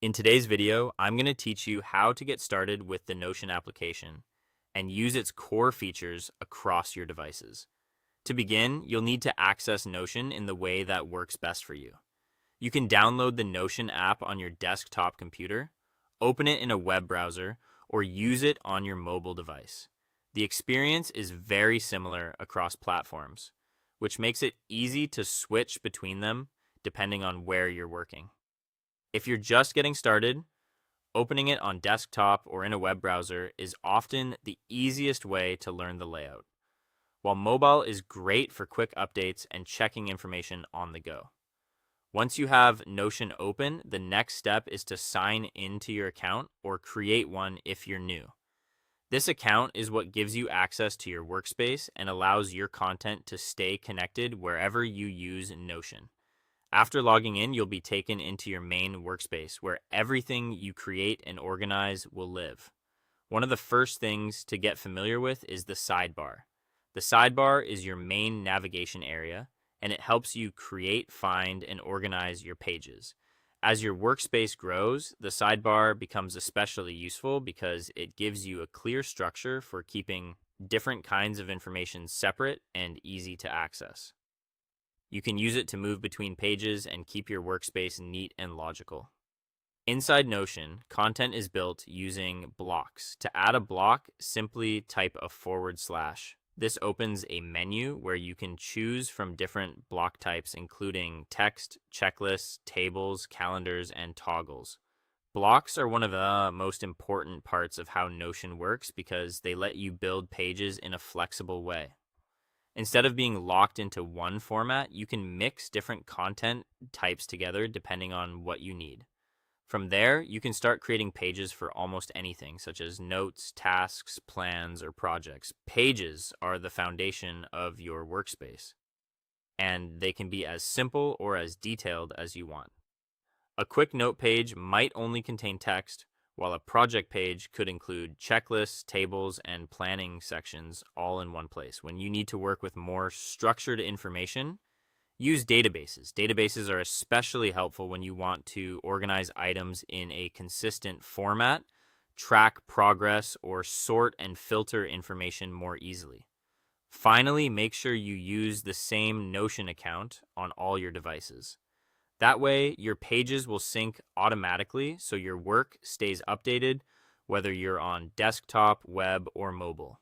In today's video, I'm going to teach you how to get started with the Notion application and use its core features across your devices. To begin, you'll need to access Notion in the way that works best for you. You can download the Notion app on your desktop computer, open it in a web browser, or use it on your mobile device. The experience is very similar across platforms, which makes it easy to switch between them depending on where you're working. If you're just getting started, opening it on desktop or in a web browser is often the easiest way to learn the layout, while mobile is great for quick updates and checking information on the go. Once you have Notion open, the next step is to sign into your account or create one if you're new. This account is what gives you access to your workspace and allows your content to stay connected wherever you use Notion. After logging in, you'll be taken into your main workspace where everything you create and organize will live. One of the first things to get familiar with is the sidebar. The sidebar is your main navigation area, and it helps you create, find, and organize your pages. As your workspace grows, the sidebar becomes especially useful because it gives you a clear structure for keeping different kinds of information separate and easy to access. You can use it to move between pages and keep your workspace neat and logical. Inside Notion, content is built using blocks. To add a block, simply type a /. This opens a menu where you can choose from different block types, including text, checklists, tables, calendars, and toggles. Blocks are one of the most important parts of how Notion works because they let you build pages in a flexible way. Instead of being locked into one format, you can mix different content types together depending on what you need. From there, you can start creating pages for almost anything, such as notes, tasks, plans, or projects. Pages are the foundation of your workspace, and they can be as simple or as detailed as you want. A quick note page might only contain text, while a project page could include checklists, tables, and planning sections all in one place. When you need to work with more structured information, use databases. Databases are especially helpful when you want to organize items in a consistent format, track progress, or sort and filter information more easily. Finally, make sure you use the same Notion account on all your devices. That way, your pages will sync automatically so your work stays updated whether you're on desktop, web, or mobile.